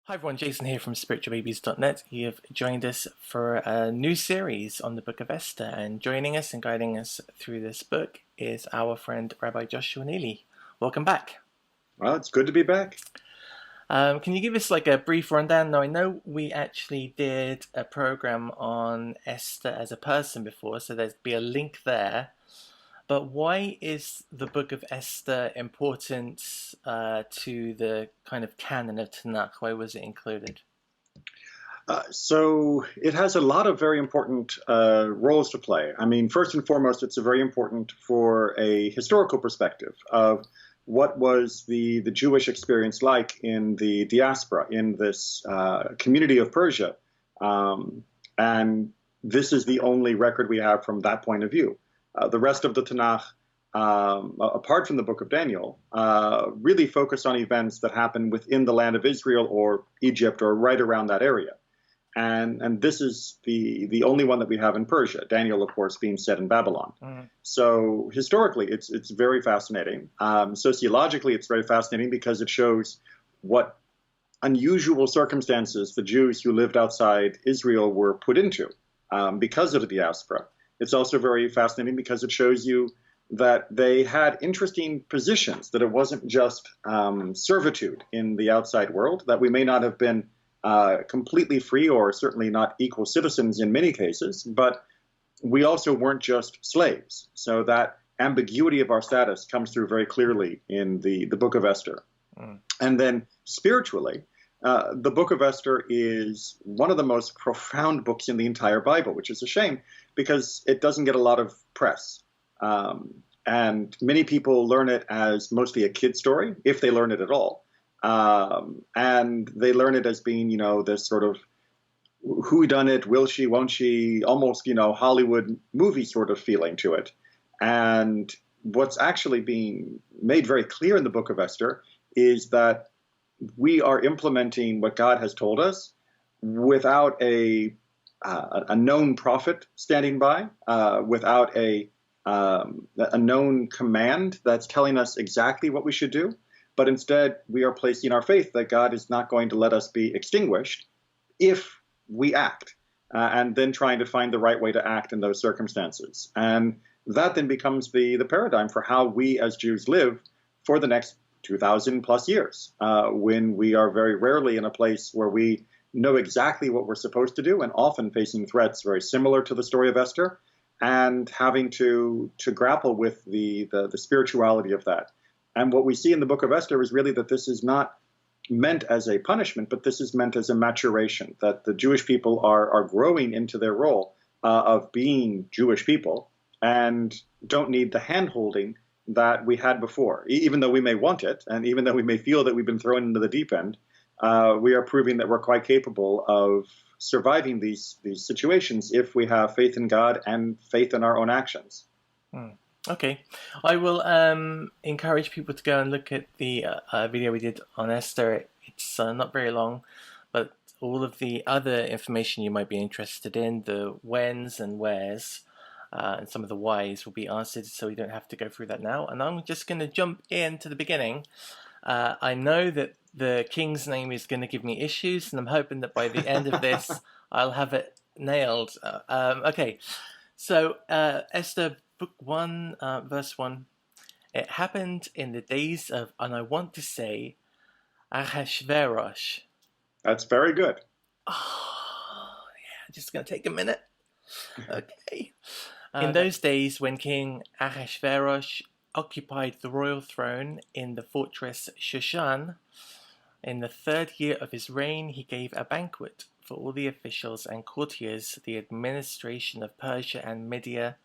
Hi everyone, Jason here from spiritualbabies.net. You have joined us for a new series on the Book of Esther, and joining us and guiding us through this book is our friend Rabbi Joshua Neely. Welcome back. Well, it's good to be back. Can you give us like a brief rundown? Now, I know we actually did a program on Esther as a person before, so there'd be a link there. But why is the Book of Esther important to the kind of canon of Tanakh? Why was it included? So it has a lot of very important roles to play. I mean, first and foremost, it's very important for a historical perspective of what was the Jewish experience like in the diaspora, in this community of Persia. And this is the only record we have from that point of view. The rest of the Tanakh, apart from the book of Daniel, really focus on events that happen within the land of Israel or Egypt or right around that area. And this is the only one that we have in Persia. Daniel, of course, being set in Babylon. Mm. So historically, it's very fascinating. Sociologically, it's very fascinating because it shows what unusual circumstances the Jews who lived outside Israel were put into because of the diaspora. It's also very fascinating because it shows you that they had interesting positions, that it wasn't just servitude in the outside world, that we may not have been completely free or certainly not equal citizens in many cases, but we also weren't just slaves. So that ambiguity of our status comes through very clearly in the Book of Esther. Mm. And then spiritually, the Book of Esther is one of the most profound books in the entire Bible, which is a shame because it doesn't get a lot of press. And many people learn it as mostly a kid story, if they learn it at all. And they learn it as being, this sort of who done it, will she, won't she, almost, Hollywood movie sort of feeling to it. And what's actually being made very clear in the Book of Esther is that we are implementing what God has told us without a known prophet standing by, without a known command that's telling us exactly what we should do. But instead, we are placing our faith that God is not going to let us be extinguished if we act, and then trying to find the right way to act in those circumstances. And that then becomes the paradigm for how we as Jews live for the next 2,000 plus years, when we are very rarely in a place where we know exactly what we're supposed to do and often facing threats very similar to the story of Esther and having to grapple with the spirituality of that. And what we see in the Book of Esther is really that this is not meant as a punishment, but this is meant as a maturation, that the Jewish people are growing into their role of being Jewish people and don't need the hand-holding that we had before. Even though we may want it, and even though we may feel that we've been thrown into the deep end, we are proving that we're quite capable of surviving these situations if we have faith in God and faith in our own actions. Mm. Okay, I will encourage people to go and look at the video we did on Esther. It's not very long, but all of the other information you might be interested in, the whens and wheres, and some of the whys will be answered, so we don't have to go through that now. And I'm just going to jump into the beginning. I know that the king's name is going to give me issues, and I'm hoping that by the end of this, I'll have it nailed. Okay, so Esther Book 1, verse 1. It happened in the days of, and I want to say, Ahasuerus. That's very good. Oh, yeah, just going to take a minute. Okay. In those days, when King Ahasuerus occupied the royal throne in the fortress Shushan, in the 3rd year of his reign, he gave a banquet for all the officials and courtiers, the administration of Persia and Media,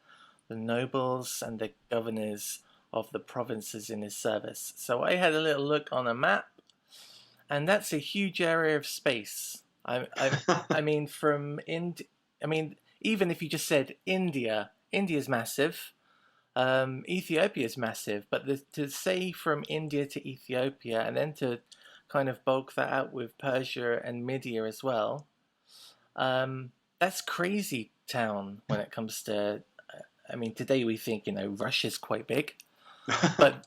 the nobles and the governors of the provinces in his service. So I had a little look on a map, and that's a huge area of space. I mean, even if you just said India, India's massive. Ethiopia's massive, but to say from India to Ethiopia and then to kind of bulk that out with Persia and Media as well, that's crazy town when it comes to. I mean, today we think Russia's quite big, but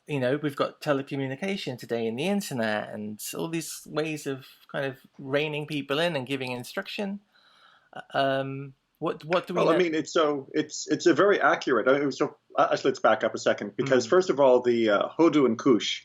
we've got telecommunication today and the internet and all these ways of kind of reining people in and giving instruction. What do we Well, I know? mean, it's a very accurate. Actually, let's back up a second because Mm, first of all, the Hodu and Kush,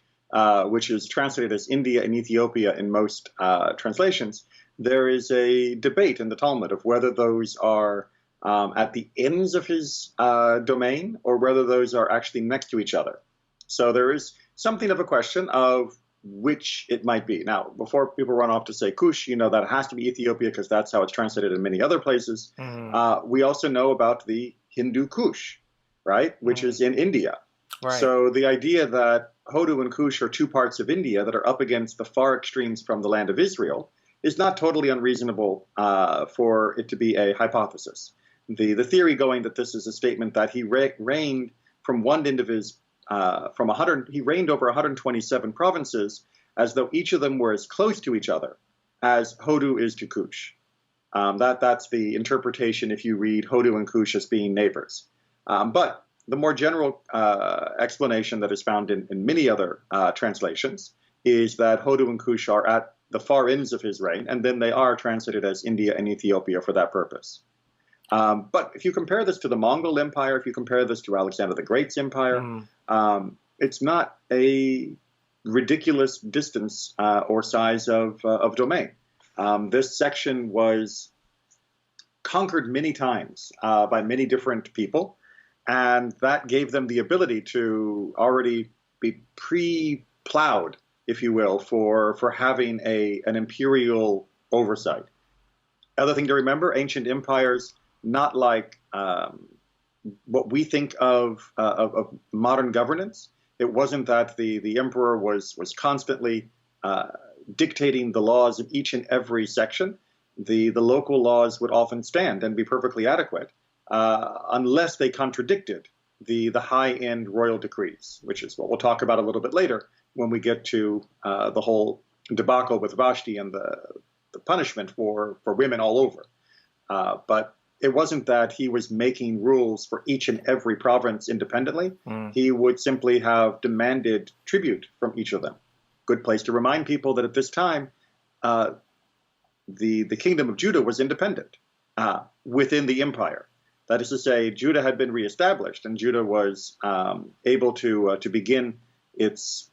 which is translated as India and Ethiopia in most translations, there is a debate in the Talmud of whether those are at the ends of his domain or whether those are actually next to each other. So there is something of a question of which it might be. Now, before people run off to say Kush, that it has to be Ethiopia because that's how it's translated in many other places. mm, We also know about the Hindu Kush, right, which mm, is in India. right. So the idea that Hodu and Kush are two parts of India that are up against the far extremes from the land of Israel is not totally unreasonable for it to be a hypothesis. The theory going that this is a statement that he reigned from one end of his from 100, he reigned over 127 provinces as though each of them were as close to each other as Hodu is to Kush. That's the interpretation if you read Hodu and Kush as being neighbors. But the more general explanation that is found in many other translations is that Hodu and Kush are at the far ends of his reign, and then they are translated as India and Ethiopia for that purpose. But if you compare this to the Mongol Empire, if you compare this to Alexander the Great's empire, Mm, it's not a ridiculous distance or size of domain. This section was conquered many times by many different people, and that gave them the ability to already be pre-plowed, if you will, for having an imperial oversight. Other thing to remember, ancient empires, not like what we think of modern governance. It wasn't that the emperor was constantly dictating the laws of each and every section. The local laws would often stand and be perfectly adequate unless they contradicted the high-end royal decrees, which is what we'll talk about a little bit later when we get to the whole debacle with Vashti and the punishment for women all over. But it wasn't that he was making rules for each and every province independently. mm. He would simply have demanded tribute from each of them. Good place to remind people that at this time, the kingdom of Judah was independent within the empire. That is to say, Judah had been reestablished, and Judah was able to begin its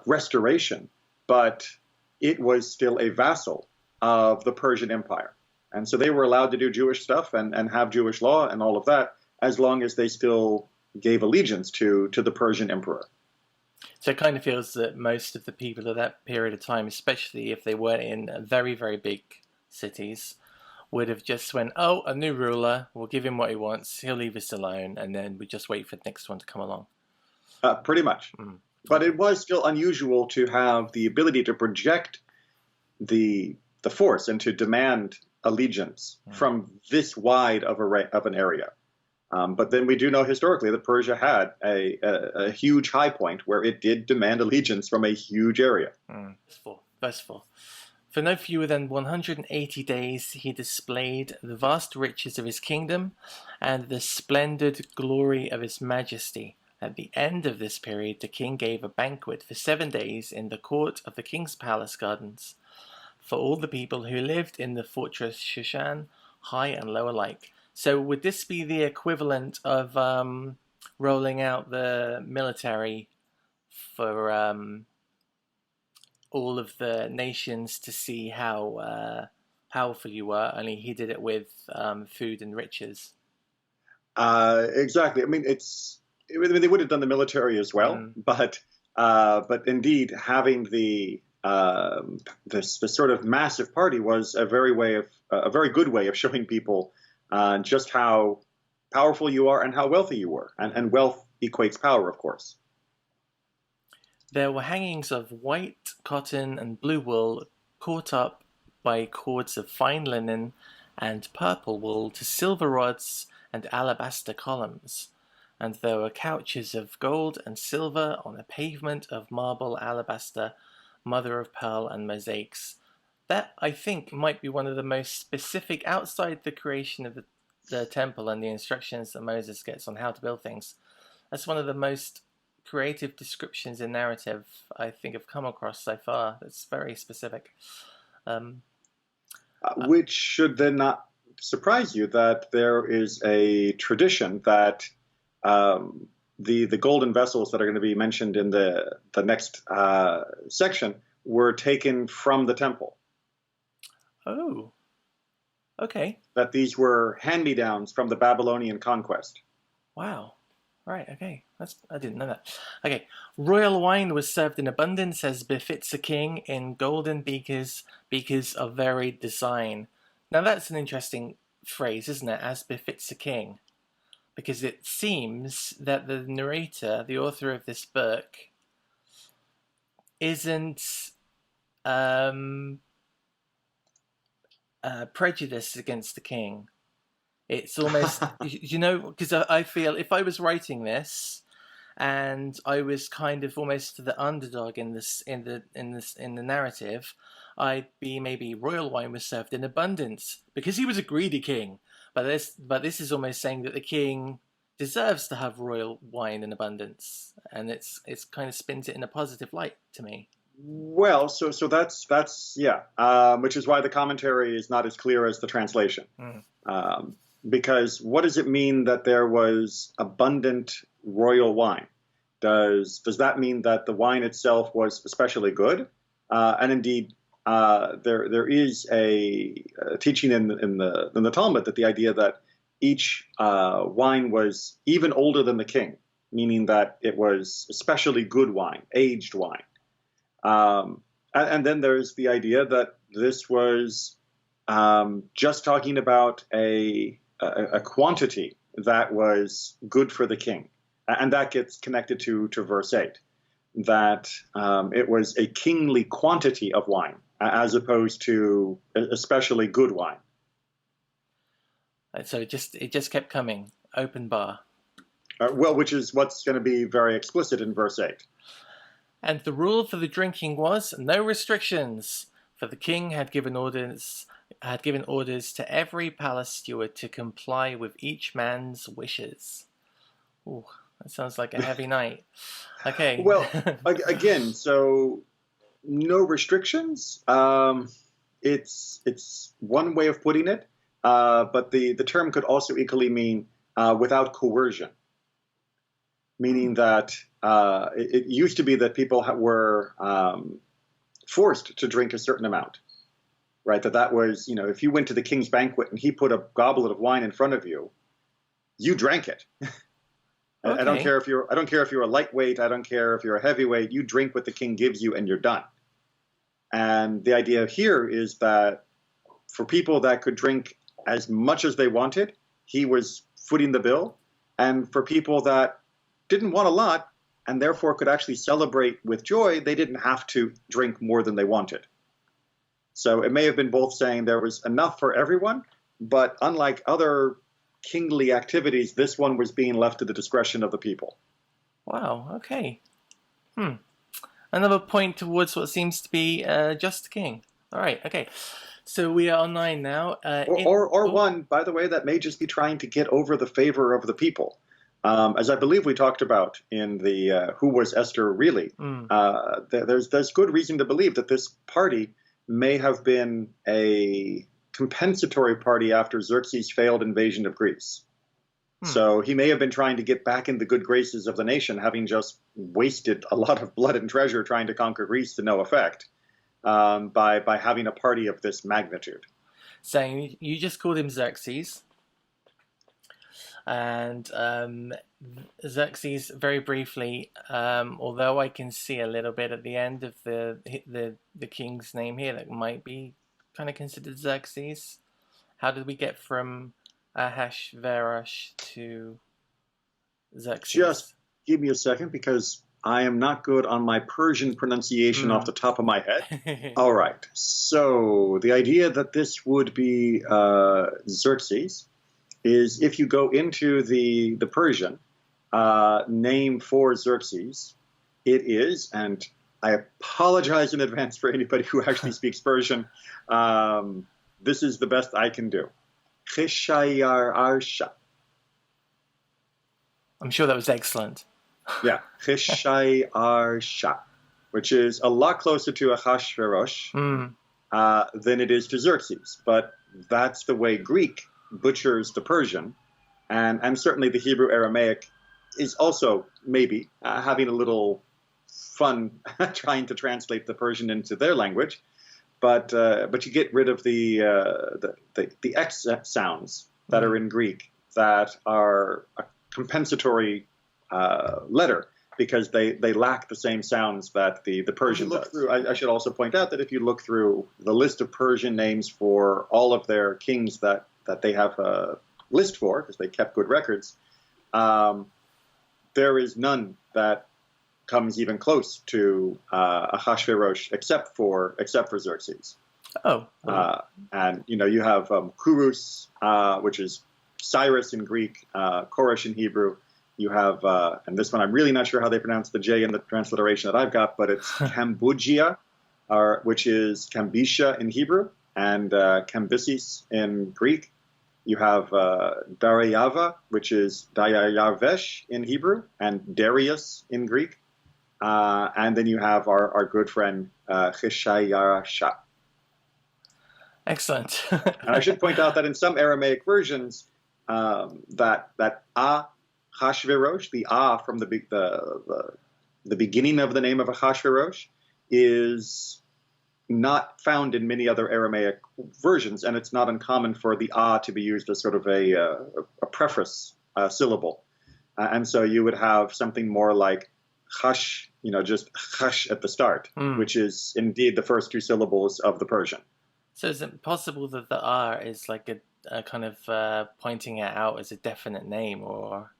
restoration, but it was still a vassal of the Persian Empire. And so they were allowed to do Jewish stuff and have Jewish law and all of that, as long as they still gave allegiance to the Persian emperor. So it kind of feels that most of the people of that period of time, especially if they weren't in very, very big cities, would have just went, oh, a new ruler, we'll give him what he wants, he'll leave us alone, and then we just wait for the next one to come along. Pretty much. Mm. But it was still unusual to have the ability to project the force and to demand allegiance from this wide of an area. But then we do know historically that Persia had a huge high point where it did demand allegiance from a huge area. Verse 4. For no fewer than 180 days he displayed the vast riches of his kingdom and the splendid glory of his majesty. At the end of this period, the king gave a banquet for 7 days in the court of the king's palace gardens for all the people who lived in the fortress Shushan, high and low alike. So would this be the equivalent of rolling out the military for all of the nations to see how powerful you were, only he did it with food and riches? Exactly. I mean, they would have done the military as well, but indeed having this sort of massive party was a very good way of showing people just how powerful you are and how wealthy you were, and wealth equates power, of course. There were hangings of white cotton and blue wool caught up by cords of fine linen and purple wool to silver rods and alabaster columns, and there were couches of gold and silver on a pavement of marble, alabaster, mother of pearl, and mosaics. That, I think, might be one of the most specific, outside the creation of the temple and the instructions that Moses gets on how to build things. That's one of the most creative descriptions in narrative I think I've come across so far. That's very specific. Um, Which should then not surprise you that there is a tradition that um, the golden vessels that are going to be mentioned in the next section were taken from the temple. oh, okay. That these were hand-me-downs from the Babylonian conquest. Wow. Right, okay. I didn't know that. Okay. Royal wine was served in abundance as befits a king in golden beakers of varied design. Now that's an interesting phrase, isn't it? As befits a king. Because it seems that the narrator, the author of this book, isn't um, prejudiced against the king. It's almost, because I feel if I was writing this and I was kind of almost the underdog in the narrative, I'd be maybe royal wine was served in abundance because he was a greedy king. But this is almost saying that the king deserves to have royal wine in abundance, and it's kind of spins it in a positive light to me. Well, so that's yeah, which is why the commentary is not as clear as the translation. Mm. Because what does it mean that there was abundant royal wine? Does that mean that the wine itself was especially good? And indeed, there is a teaching in the Talmud that the idea that each wine was even older than the king, meaning that it was especially good wine, aged wine. And then there's the idea that this was just talking about a quantity that was good for the king. And that gets connected to verse 8, that it was a kingly quantity of wine, as opposed to especially good wine. So it just kept coming, open bar. Well, which is what's going to be very explicit in verse 8. And the rule for the drinking was no restrictions, for the king had given orders to every palace steward to comply with each man's wishes. Ooh, that sounds like a heavy night. Okay. Well, again, so no restrictions. It's one way of putting it, but the term could also equally mean without coercion, meaning that it used to be that people were forced to drink a certain amount, right? That was, if you went to the king's banquet and he put a goblet of wine in front of you, you drank it. Okay. I don't care if you're a lightweight. I don't care if you're a heavyweight. You drink what the king gives you, and you're done. And the idea here is that for people that could drink as much as they wanted, he was footing the bill. And for people that didn't want a lot and therefore could actually celebrate with joy, they didn't have to drink more than they wanted. So it may have been both saying there was enough for everyone, but unlike other kingly activities, this one was being left to the discretion of the people. Wow, okay. Another point towards what seems to be just king. All right, okay. So we are on 9 now. Or one, by the way, that may just be trying to get over the favor of the people. As I believe we talked about in the Who Was Esther Really, there's good reason to believe that this party may have been a compensatory party after Xerxes' failed invasion of Greece. So he may have been trying to get back in the good graces of the nation, having just wasted a lot of blood and treasure trying to conquer Greece to no effect, by having a party of this magnitude. Saying you just called him Xerxes, and Xerxes, very briefly, although I can see a little bit at the end of the king's name here that might be kind of considered Xerxes. How did we get from Ahasuerus to Xerxes? Just give me a second, because I am not good on my Persian pronunciation off the top of my head. All right. So the idea that this would be Xerxes is, if you go into the Persian name for Xerxes, it is, and I apologize in advance for anybody who actually speaks Persian. This is the best I can do. I'm sure that was excellent. Yeah, Cheshire, which is a lot closer to Ahasuerus Mm. than it is to Xerxes. But that's the way Greek butchers the Persian, and certainly the Hebrew Aramaic is also maybe having a little fun trying to translate the Persian into their language. But you get rid of the X sounds that are in Greek that are a compensatory letter because they lack the same sounds that the Persian does. I should also point out that if you look through the list of Persian names for all of their kings that they have a list for, because they kept good records, there is none that comes even close to Ahasuerus except for Xerxes. Oh. And you have Kurus, which is Cyrus in Greek, Koresh in Hebrew. You have, and this one I'm really not sure how they pronounce the J in the transliteration that I've got, but it's Cambodia, which is Kambisha in Hebrew, and Cambyses in Greek. You have Daryava, which is Dayayavesh in Hebrew, and Darius in Greek. And then you have our good friend Cheshire. Excellent. And I should point out that in some Aramaic versions, that Ahasuerus, the from the beginning of the name of Ahasuerus, is not found in many other Aramaic versions, and it's not uncommon for the to be used as sort of a preface syllable. And so you would have something more like chash, just chash at the start, which is indeed the first two syllables of the Persian. So is it possible that the R is like a kind of pointing it out as a definite name, or?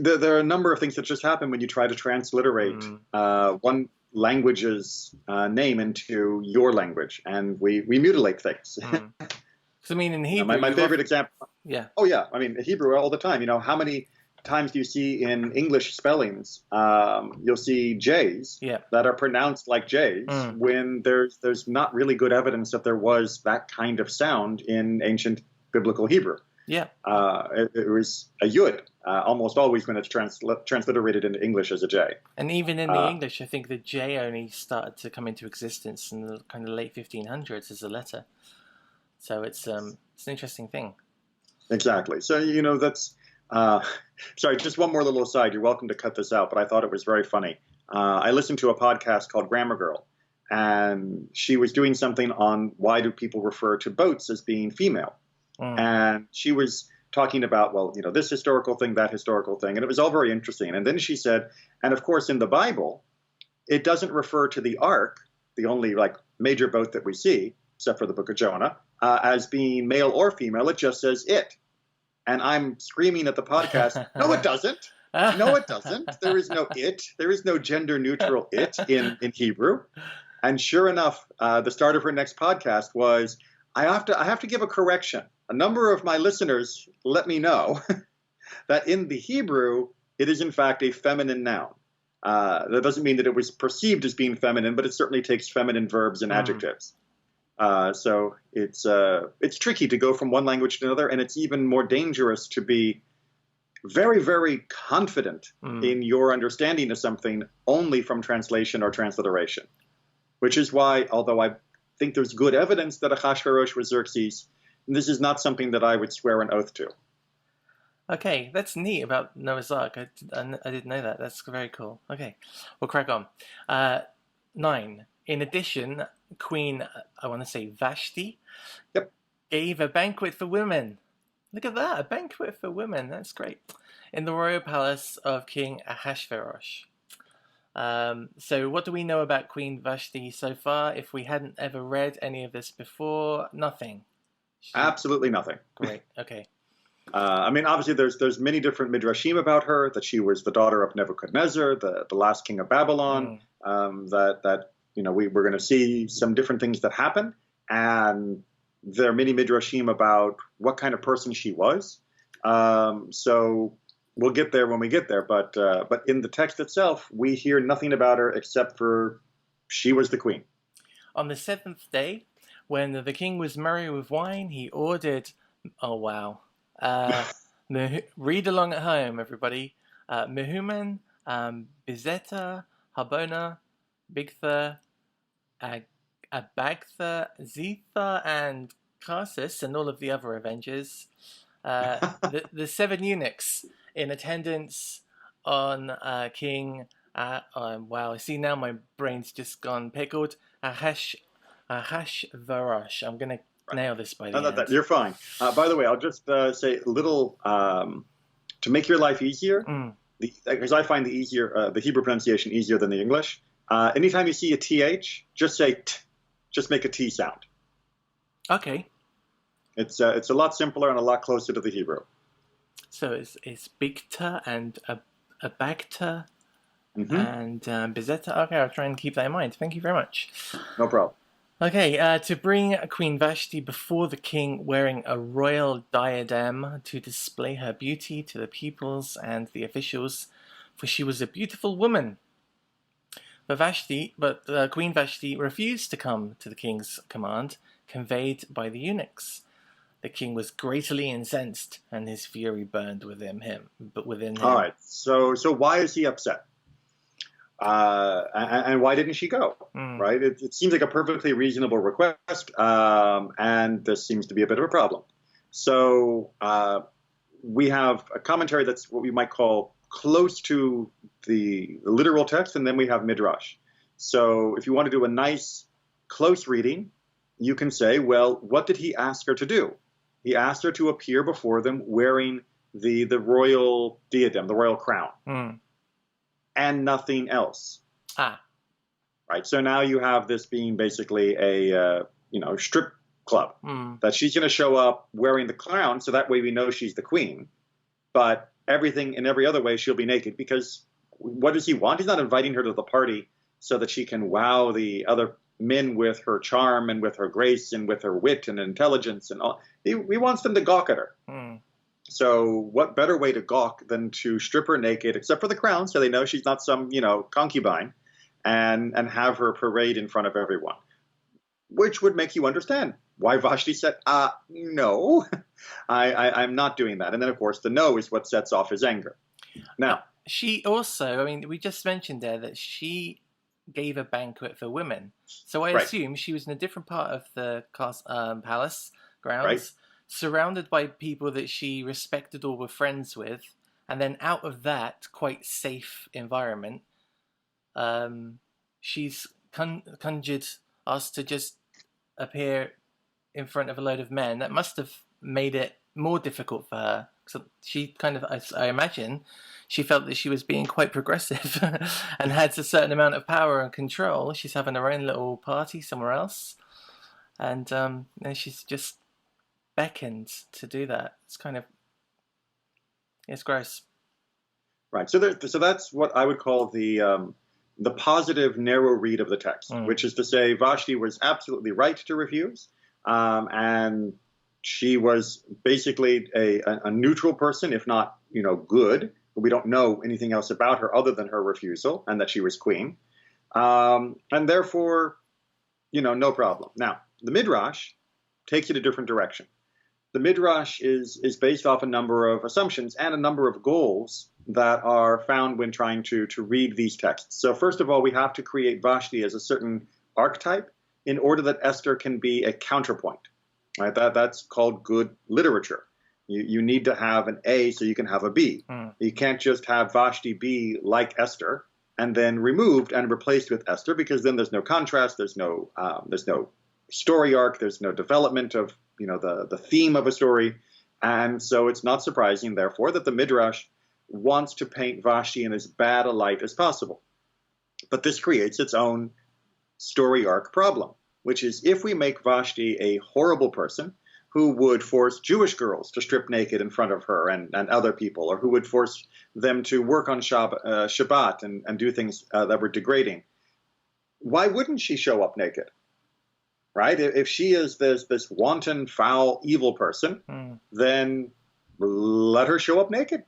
There are a number of things that just happen when you try to transliterate one language's name into your language, and we mutilate things. I mean, in Hebrew, my favorite example. Yeah. Oh yeah, I mean Hebrew all the time. How many times do you see in English spellings? You'll see J's that are pronounced like J's when there's not really good evidence that there was that kind of sound in ancient biblical Hebrew. Yeah. It was a yud almost always when it's transliterated into English as a J. And even in the English, I think the J only started to come into existence in the kind of late 1500s as a letter. So it's an interesting thing. Exactly. So that's. Sorry, just one more little aside. You're welcome to cut this out, but I thought it was very funny. I listened to a podcast called Grammar Girl, and she was doing something on why do people refer to boats as being female. And she was talking about, this historical thing, that historical thing, and it was all very interesting. And then she said, and of course in the Bible, it doesn't refer to the ark, the only major boat that we see, except for the Book of Jonah, as being male or female. It just says it. And I'm screaming at the podcast, no, it doesn't. No, it doesn't. There is no it. There is no gender neutral it in Hebrew. And sure enough, the start of her next podcast was, I have to give a correction. A number of my listeners let me know that in the Hebrew, it is in fact a feminine noun. That doesn't mean that it was perceived as being feminine, but it certainly takes feminine verbs and adjectives. So it's tricky to go from one language to another, and it's even more dangerous to be very, very confident in your understanding of something only from translation or transliteration, which is why, although I think there's good evidence that Ahasuerus was Xerxes, this is not something that I would swear an oath to. Okay, that's neat about Noah's Ark. I didn't know that. That's very cool. Okay, we'll crack on. 9. In addition, Queen, I want to say Vashti, gave a banquet for women. Look at that, a banquet for women. That's great. In the royal palace of King Ahasuerus. So what do we know about Queen Vashti so far? If we hadn't ever read any of this before, nothing. Absolutely nothing. Great, okay. I mean, obviously, there's many different midrashim about her, that she was the daughter of Nebuchadnezzar, the last king of Babylon, that we're going to see some different things that happen, and there are many midrashim about what kind of person she was. So we'll get there when we get there, but in the text itself, we hear nothing about her except for she was the queen. On the 7th day, when the king was merry with wine, he ordered... Oh, wow. Read along at home, everybody. Mehuman, Bizetta, Harbona, Bigtha, Ag- Abagtha, Zetha, and Carsus, and all of the other Avengers. The 7 eunuchs in attendance on King. Wow, see now my brain's just gone pickled. Ahashverosh. I'm gonna Right. nail this by No, the end. you're fine. By the way, I'll just say a little to make your life easier, because I find the Hebrew pronunciation easier than the English. Anytime you see a th, just say t, just make a t sound. Okay. It's a lot simpler and a lot closer to the Hebrew. So it's Bigta and Abagta and Bizetta. Okay, I'll try and keep that in mind. Thank you very much. No problem. Okay, to bring Queen Vashti before the king wearing a royal diadem to display her beauty to the peoples and the officials, for she was a beautiful woman. But Queen Vashti refused to come to the king's command, conveyed by the eunuchs. The king was greatly incensed, and his fury burned within him. All right. So why is he upset? And why didn't she go? Right? It seems like a perfectly reasonable request, and this seems to be a bit of a problem. So we have a commentary that's what we might call close to the literal text, and then we have midrash. So if you want to do a nice close reading, you can say, well, what did he ask her to do? He asked her to appear before them wearing the royal diadem, the royal crown, and nothing else. Right. So now you have this being basically a strip club that she's going to show up wearing the crown, so that way we know she's the queen. But everything in every other way she'll be naked, because what does he want? He's not inviting her to the party so that she can wow the other men with her charm and with her grace and with her wit and intelligence and all. He wants them to gawk at her. So what better way to gawk than to strip her naked, except for the crown, so they know she's not some, concubine, and have her parade in front of everyone, which would make you understand why Vashti said, no, I'm not doing that. And then, of course, the no is what sets off his anger. Now, she also, we just mentioned there that she gave a banquet for women. So I assume she was in a different part of the palace grounds, surrounded by people that she respected or were friends with, and then out of that quite safe environment, she's conjured us to just appear in front of a load of men. That must have made it more difficult for her. So she kind of, I imagine, she felt that she was being quite progressive and had a certain amount of power and control. She's having her own little party somewhere else, and then she's just beckoned to do that. It's gross. Right. So that's what I would call the positive narrow read of the text, which is to say Vashti was absolutely right to refuse, and she was basically a neutral person, if not good. But we don't know anything else about her other than her refusal and that she was queen, and therefore, no problem. Now the midrash takes it a different direction. The midrash is based off a number of assumptions and a number of goals that are found when trying to read these texts. So first of all, we have to create Vashti as a certain archetype in order that Esther can be a counterpoint. Right? That's called good literature. You need to have an A so you can have a B. You can't just have Vashti be like Esther and then removed and replaced with Esther, because then there's no contrast, there's no story arc, there's no development of the theme of a story. And so it's not surprising, therefore, that the Midrash wants to paint Vashti in as bad a light as possible. But this creates its own story arc problem, which is if we make Vashti a horrible person who would force Jewish girls to strip naked in front of her and other people, or who would force them to work on Shabbat and do things that were degrading, why wouldn't she show up naked? Right? If she is this wanton, foul, evil person, then let her show up naked,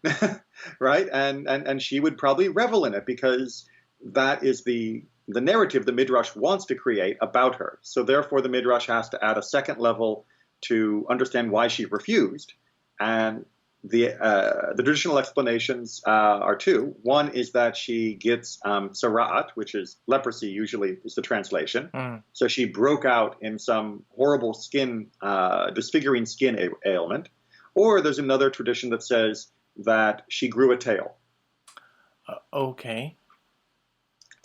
right? And she would probably revel in it, because that is the narrative the Midrash wants to create about her. So therefore, the Midrash has to add a second level to understand why she refused. And the traditional explanations are two. One is that she gets sarat, which is leprosy, usually is the translation. So she broke out in some horrible disfiguring skin ailment. Or there's another tradition that says that she grew a tail. Okay.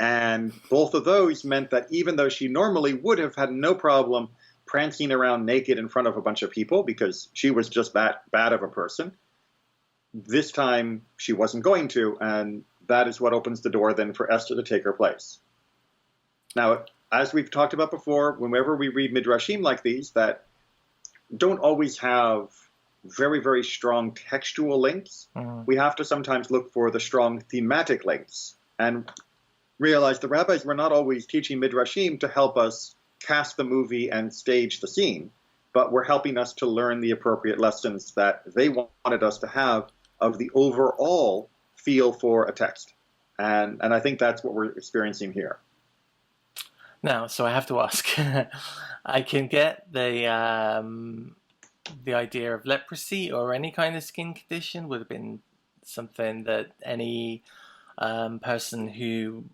And both of those meant that even though she normally would have had no problem prancing around naked in front of a bunch of people because she was just that bad of a person, this time she wasn't going to, and that is what opens the door then for Esther to take her place. Now, as we've talked about before, whenever we read midrashim like these that don't always have very, very strong textual links, we have to sometimes look for the strong thematic links and realize the rabbis were not always teaching midrashim to help us cast the movie and stage the scene, but were helping us to learn the appropriate lessons that they wanted us to have of the overall feel for a text. And I think that's what we're experiencing here. Now, so I have to ask, I can get the idea of leprosy or any kind of skin condition would have been something that any person who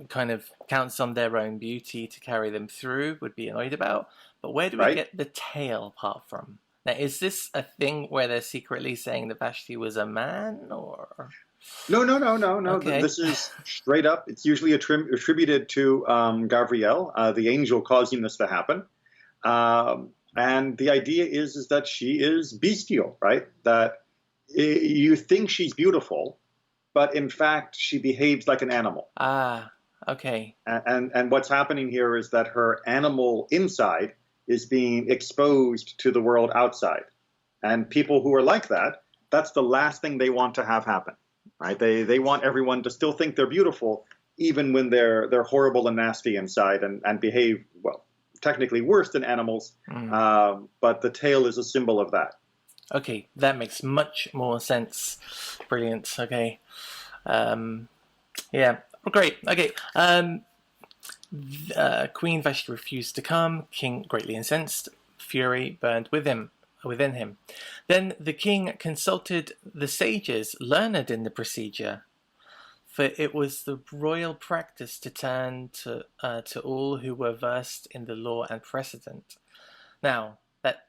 kind of counts on their own beauty to carry them through would be annoyed about. But where do we get the tail part from? Now, is this a thing where they're secretly saying that Vashti was a man, or? No. Okay. This is straight up. It's usually attributed to Gabriel, the angel causing this to happen. And the idea is that she is bestial, right? That you think she's beautiful, but in fact, she behaves like an animal. Ah, okay. And what's happening here is that her animal inside is being exposed to the world outside. And people who are like that, that's the last thing they want to have happen, right? They want everyone to still think they're beautiful, even when they're horrible and nasty inside and behave, well, technically worse than animals. But the tail is a symbol of that. Okay, that makes much more sense. Brilliant. Okay. Yeah. Well, great. Okay. Queen Vashti refused to come. King greatly incensed. Fury burned within him. Then the king consulted the sages learned in the procedure, for it was the royal practice to turn to all who were versed in the law and precedent. Now, that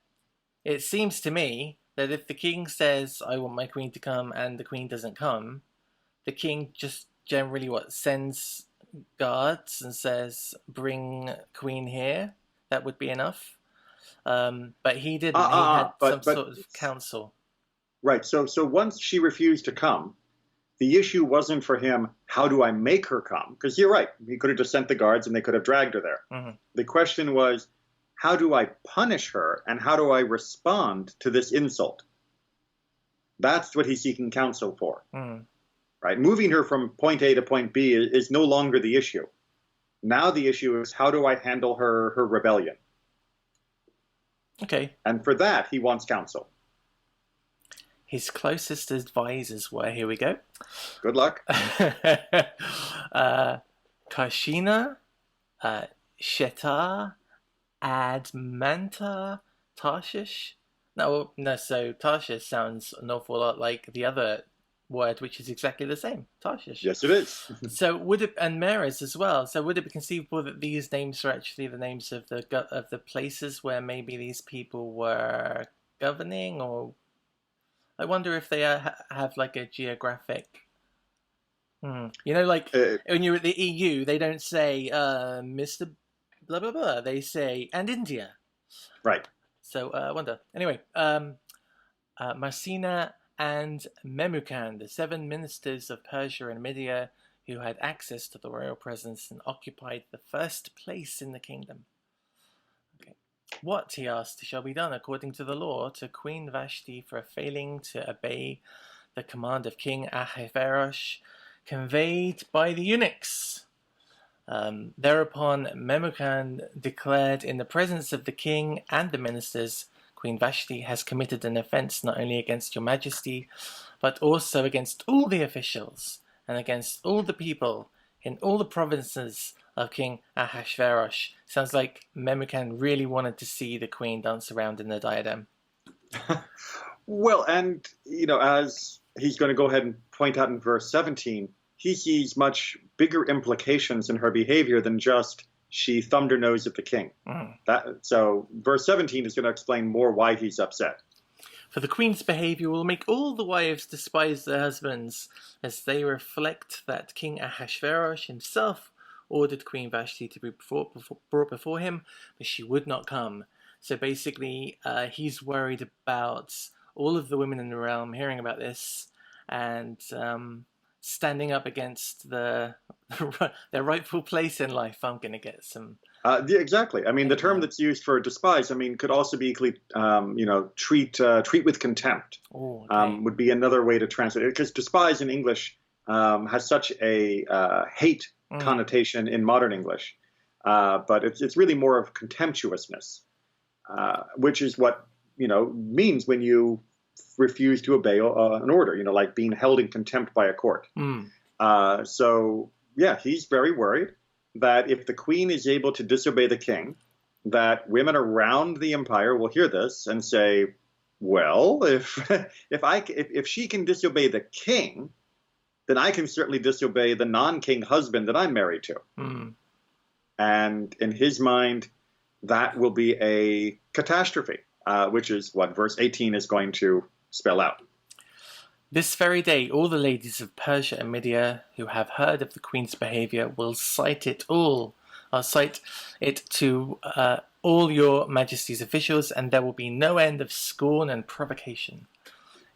it seems to me that if the king says, "I want my queen to come," and the queen doesn't come, the king just generally sends guards and says, "Bring queen here." That would be enough. But he didn't. He had some sort of council. Right. So once she refused to come, the issue wasn't for him, how do I make her come? Because you're right. He could have just sent the guards and they could have dragged her there. The question was, how do I punish her and how do I respond to this insult? That's what he's seeking counsel for. Right? Moving her from point A to point B is no longer the issue. Now the issue is, how do I handle her rebellion? Okay. And for that, he wants counsel. His closest advisors were, here we go. Good luck. Kashina, Shetar, Admanta, Tarshish. No, so Tarshish sounds an awful lot like the other word, which is exactly the same, Tarshish. Yes, it is. So would it, and Meres as well. So would it be conceivable that these names are actually the names of the places where maybe these people were governing? Or I wonder if they have like a geographic. You know, like when you're at the EU, they don't say Mr. blah blah blah. They say and India. Right. So I wonder. Anyway, Marsina and Memucan, the 7 ministers of Persia and Media who had access to the royal presence and occupied the first place in the kingdom. Okay. What, he asked, shall be done according to the law to Queen Vashti for failing to obey the command of King Ahasuerus conveyed by the eunuchs? Thereupon Memucan declared in the presence of the king and the ministers, Queen Vashti has committed an offence not only against your majesty, but also against all the officials and against all the people in all the provinces of King Ahasuerus. Sounds like Memucan really wanted to see the queen dance around in the diadem. Well, and as he's going to go ahead and point out in verse 17, he sees much bigger implications in her behavior than just she thumbed her nose at the king. So verse 17 is going to explain more why he's upset. For the queen's behaviour will make all the wives despise their husbands, as they reflect that King Ahasuerus himself ordered Queen Vashti to be brought before him, but she would not come. So basically, he's worried about all of the women in the realm hearing about this and standing up against their rightful place in life. I'm going to get some. Yeah, exactly. I mean, the term that's used for despise, could also be, treat with contempt. Oh, okay. Would be another way to translate it, because despise in English has such a hate connotation in modern English, but it's really more of contemptuousness, which is what means when you refuse to obey an order, like being held in contempt by a court. So yeah, he's very worried that if the queen is able to disobey the king, that women around the empire will hear this and say, well, if she can disobey the king, then I can certainly disobey the non-king husband that I'm married to. And in his mind, that will be a catastrophe, which is what verse 18 is going to spell out. This very day, all the ladies of Persia and Media who have heard of the queen's behaviour will cite it to all your majesty's officials, and there will be no end of scorn and provocation.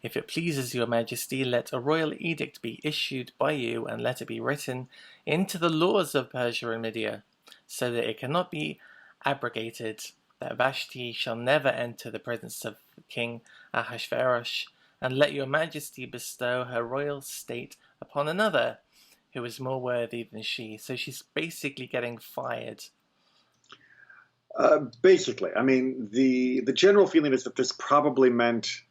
If it pleases your majesty, let a royal edict be issued by you, and let it be written into the laws of Persia and Media, so that it cannot be abrogated, that Vashti shall never enter the presence of King Ahasuerus, and let your majesty bestow her royal state upon another who is more worthy than she. So she's basically getting fired. Basically, the general feeling is that this probably meant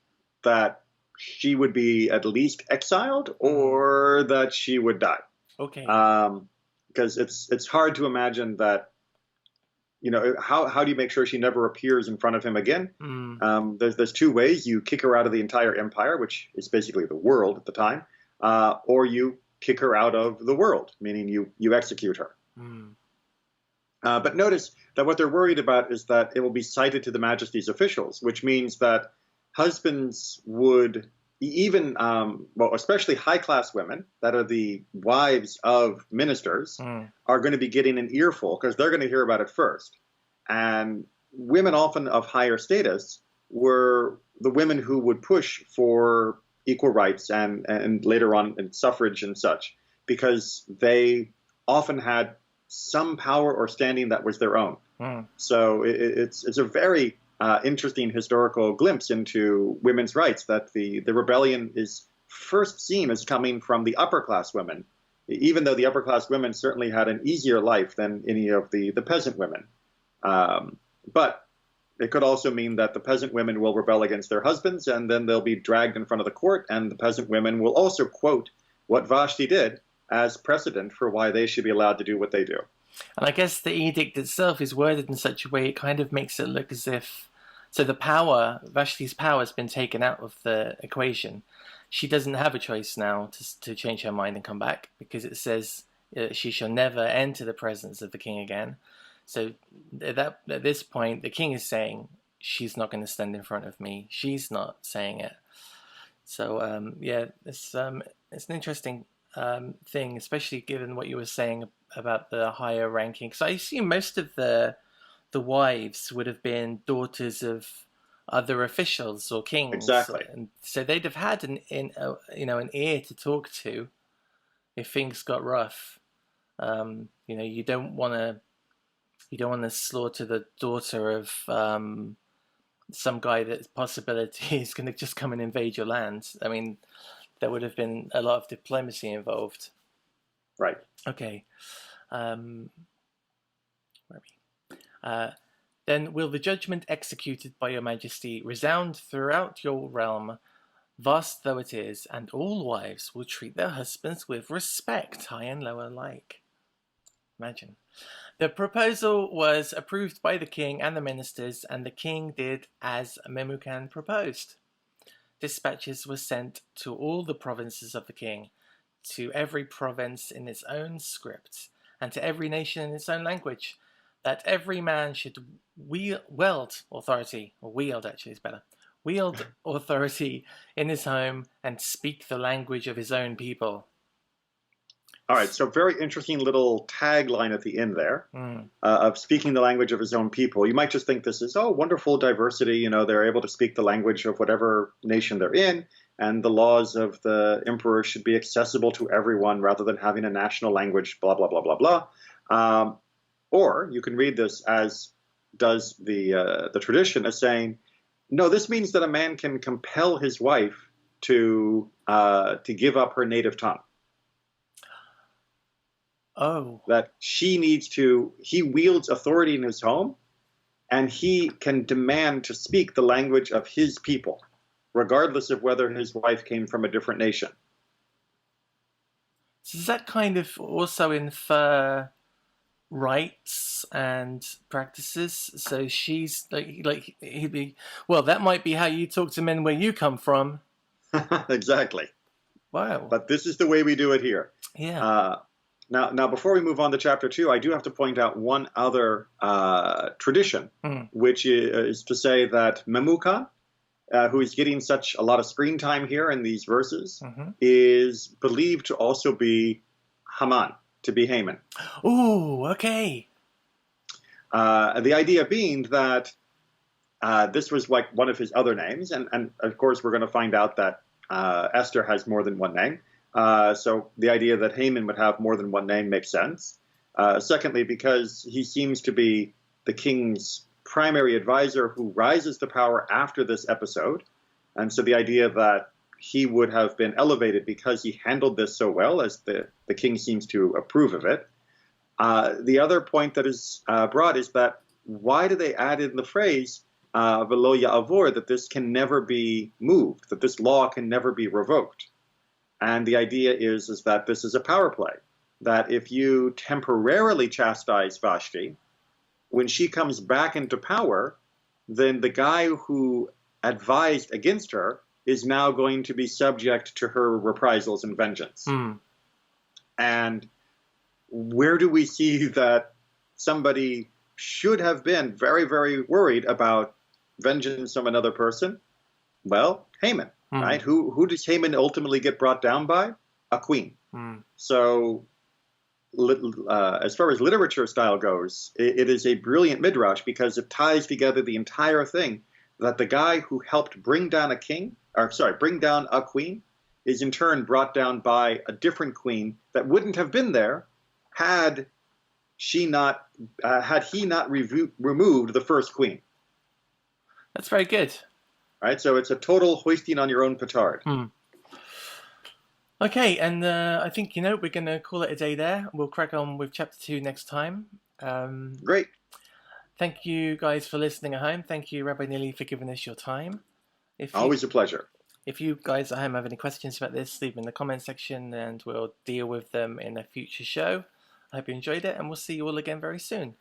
that she would be at least exiled, or that she would die. Okay. Because it's hard to imagine that. How do you make sure she never appears in front of him again? There's two ways. You kick her out of the entire empire, which is basically the world at the time, or you kick her out of the world, meaning you execute her. But notice that what they're worried about is that it will be cited to the majesty's officials, which means that husbands would, even, especially high-class women that are the wives of ministers, are going to be getting an earful because they're going to hear about it first. And women often of higher status were the women who would push for equal rights and later on in suffrage and such, because they often had some power or standing that was their own. So it's a very interesting historical glimpse into women's rights, that the rebellion is first seen as coming from the upper class women, even though the upper class women certainly had an easier life than any of the peasant women. But it could also mean that the peasant women will rebel against their husbands, and then they'll be dragged in front of the court, and the peasant women will also quote what Vashti did as precedent for why they should be allowed to do what they do. And I guess the edict itself is worded in such a way it kind of makes it look as if, so the power, Vashti's power, has been taken out of the equation. She doesn't have a choice now to change her mind and come back, because it says she shall never enter the presence of the king again. So at this point, the king is saying, she's not going to stand in front of me. She's not saying it. So it's an interesting thing, especially given what you were saying about the higher ranking. Because I assume most of the wives would have been daughters of other officials or kings. Exactly. And so they'd have had an ear to talk to if things got rough. You don't want to slaughter the daughter of some guy that possibility is going to just come and invade your land. I mean, there would have been a lot of diplomacy involved. Right. Okay. Where are we? Then will the judgment executed by your majesty resound throughout your realm, vast though it is, and all wives will treat their husbands with respect, high and low alike. Imagine. The proposal was approved by the king and the ministers, and the king did as Memucan proposed. dispatches were sent to all the provinces of the king, to every province in its own script, and to every nation in its own language, that every man should wield authority, or wield actually is better, wield authority in his home and speak the language of his own people. All right, so very interesting little tagline at the end there Mm. of speaking the language of his own people. You might just think this is, oh, wonderful diversity. You know, they're able to speak the language of whatever nation they're in, and the laws of the emperor should be accessible to everyone rather than having a national language, blah, blah, blah, blah, blah. Or you can read this as does the tradition as saying, no, this means that a man can compel his wife to give up her native tongue. Oh. That he wields authority in his home, and he can demand to speak the language of his people, regardless of whether his wife came from a different nation. So does that kind of also infer rights and practices? So she's like he'd be, well, that might be how you talk to men where you come from. Exactly. Wow. But this is the way we do it here. Yeah. Now, before we move on to chapter 2, I do have to point out one other tradition, which is to say that Memucan, who is getting such a lot of screen time here in these verses, is believed to also be Haman, to be Haman. Ooh, okay. The idea being that this was like one of his other names, and of course we're going to find out that Esther has more than one name. So the idea that Haman would have more than one name makes sense. Secondly, because he seems to be the king's primary advisor who rises to power after this episode. And so the idea that he would have been elevated because he handled this so well, as the king seems to approve of it. The other point that is brought is that why do they add in the phrase velo ya'avor, that this can never be moved, that this law can never be revoked? And the idea is that this is a power play, that if you temporarily chastise Vashti, when she comes back into power, then the guy who advised against her is now going to be subject to her reprisals and vengeance. And where do we see that somebody should have been very, very worried about vengeance from another person? Well, Haman. Right? Who does Haman ultimately get brought down by? A queen. So as far as literature style goes, it is a brilliant midrash because it ties together the entire thing, that the guy who helped bring down a queen, is in turn brought down by a different queen that wouldn't have been there had he not removed the first queen. That's very good. Right, so it's a total hoisting on your own petard. Okay, and I think, we're going to call it a day there. We'll crack on with chapter 2 next time. Great. Thank you guys for listening at home. Thank you, Rabbi Neely, for giving us your time. Always a pleasure. If you guys at home have any questions about this, leave them in the comment section and we'll deal with them in a future show. I hope you enjoyed it, and we'll see you all again very soon.